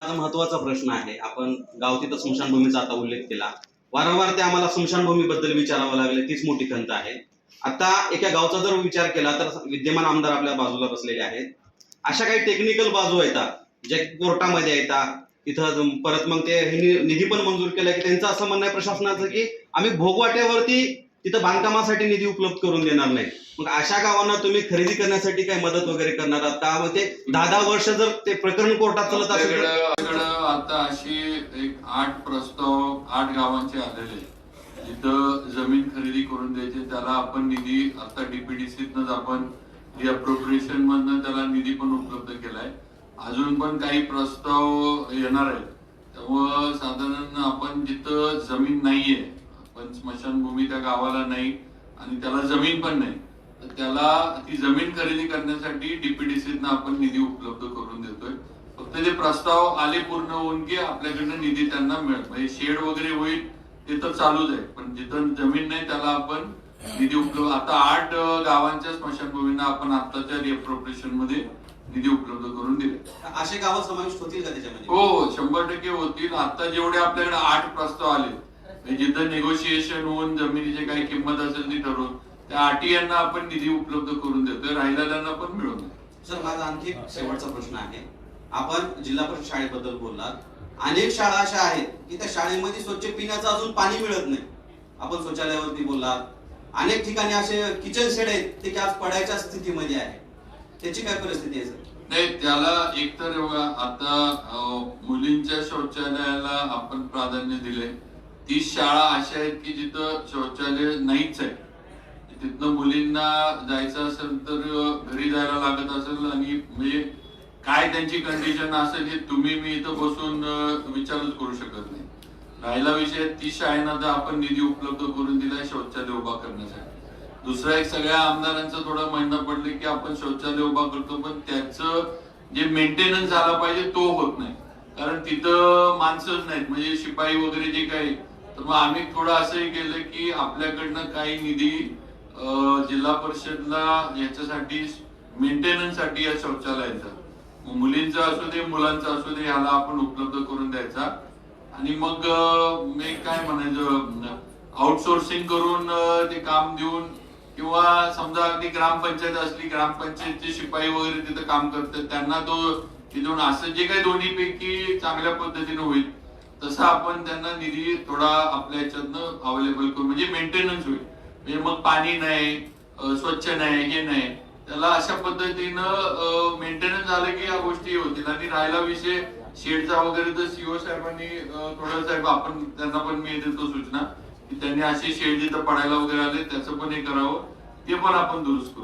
हा महत्वाचा प्रश्न आहे. आपण गाव तिथं स्मशानभूमीचा आता उल्लेख केला. वारंवार ते आम्हाला स्मशानभूमीबद्दल विचारावं लागले, तीच मोठी खंत आहे. आता एका गावचा जर विचार केला तर विद्यमान आमदार आपल्या बाजूला बसलेले आहेत. अशा काही टेक्निकल बाजू आहेत जे कोर्टामध्ये येतात. तिथं परत मग ते निधी पण मंजूर केला की त्यांचं असं म्हणणं आहे प्रशासनाचं की आम्ही भोगवाट्यावरती तिथं बांधकामासाठी निधी उपलब्ध करून देणार नाही. मग अशा गावांना तुम्ही खरेदी करण्यासाठी काय मदत वगैरे करणार आहात का? मग ते 10-10 वर्ष जर ते प्रकरण कोर्टात चालत असेल तर आता अशी एक 8 प्रस्ताव 8 गावांचे आलेले जिथं जमीन खरेदी करून द्यायची, त्याला आपण निधी आता डीपीडीसीतनच आपण अप्रोप्रिएशन मधनं त्याला निधी पण उपलब्ध केलाय. अजून पण काही प्रस्ताव येणार आहेत. त्यामुळं साधारण आपण जिथं जमीन नाहीये, पण स्मशानभूमी त्या गावाला नाही आणि त्याला जमीन पण नाही, तर त्याला ती जमीन खरेदी करण्यासाठी डीपीडीसीतनं आपण निधी उपलब्ध करून देतोय. फक्त ते प्रस्ताव आले पूर्ण होऊन की आपल्याकडनं निधी त्यांना मिळत, म्हणजे शेड वगैरे होईल ते तर चालूच आहे, पण जिथं जमीन नाही त्याला आपण निधी उपलब्ध आता 8 गावांच्या स्मशानभूमींना आपण आताच्या रिअप्रोप्रिएशन मध्ये निधी उपलब्ध करून दिले. असे गाव समाविष्ट होतील का त्याच्यामध्ये? हो, 100% होतील. आता जेवढे आपल्याकडे 8 प्रस्ताव आले जिथं नेगोशिएशन होऊन जमिनीची काही किंमत असेल ती ठरवून त्या 8 यांना आपण निधी उपलब्ध करून देतोय, राहिलेल्यांना पण मिळवून देतो. सर, माझा आणखी शेवटचा प्रश्न आहे. आपण जिल्हा परिषद शाळेबद्दल बोललात. अनेक शाळा अशा आहेत की त्या शाळेमध्ये स्वच्छ पिण्याचं अजून पाणी मिळत नाही. आपण शौचालयावरती बोललात. अनेक ठिकाणी असे किचन शेड आहेत ते की आज पडायच्या स्थितीमध्ये आहे. त्याची काय परिस्थिती आहे सर? नाही, त्याला एकतर आता मुलींच्या शौचालयाला आपण प्राधान्य दिले. 30 शाळा अशा आहेत की जिथं शौचालय नाहीच आहे. तिथनं मुलींना जायचं असेल तर घरी जायला लागत असेल आणि म्हणजे काय त्यांची कंडिशन असेल हे तुम्ही मी इथं बसून विचारच करू शकत नाही. राहिला विषय 30 शाळांना तर आपण निधी उपलब्ध करून दिलाय शौचालय उभा करण्यासाठी. दुसरा एक सगळ्या आमदारांचं थोडं म्हणणं पडले की आपण शौचालय उभा करतो, पण त्याचं जे मेंटेनन्स झाला पाहिजे तो होत नाही, कारण तिथं माणसंच नाहीत, म्हणजे शिपाई वगैरे जे काही. तर मग आम्ही थोडं असंही केलं की आपल्याकडनं काही निधी जिल्हा परिषदला याच्यासाठी मेंटेनन्स साठी या शौचालयाचा मुलींचा असू दे मुलांचा असू दे ह्याला आपण उपलब्ध करून द्यायचा. आणि मग मी काय म्हणायचं, आउटसोर्सिंग करून ते काम देऊन, किंवा समजा ती ग्रामपंचायत असली, ग्रामपंचायतचे शिपाई वगैरे तिथं काम करतात, त्यांना तो तिथून असं जे काही दोन्ही पैकी चांगल्या पद्धतीने होईल तसं आपण त्यांना निधी थोडा आपल्या याच्यातनं अवेलेबल करू, म्हणजे मेंटेनन्स होईल. म्हणजे मग पाणी नाही, स्वच्छ नाही, हे नाही, त्याला अशा पद्धतीनं मेंटेनन्स झालं की या गोष्टी होतील. आणि राहिला विषय शेडचा वगैरे तर सीओ साहेबांनी थोडं साहेब आपण त्यांना पण मी देतो सूचना की त्यांनी असे शेड जिथं पडायला वगैरे आले त्याचं पण हे करावं, ते पण आपण दुरुस्त करू.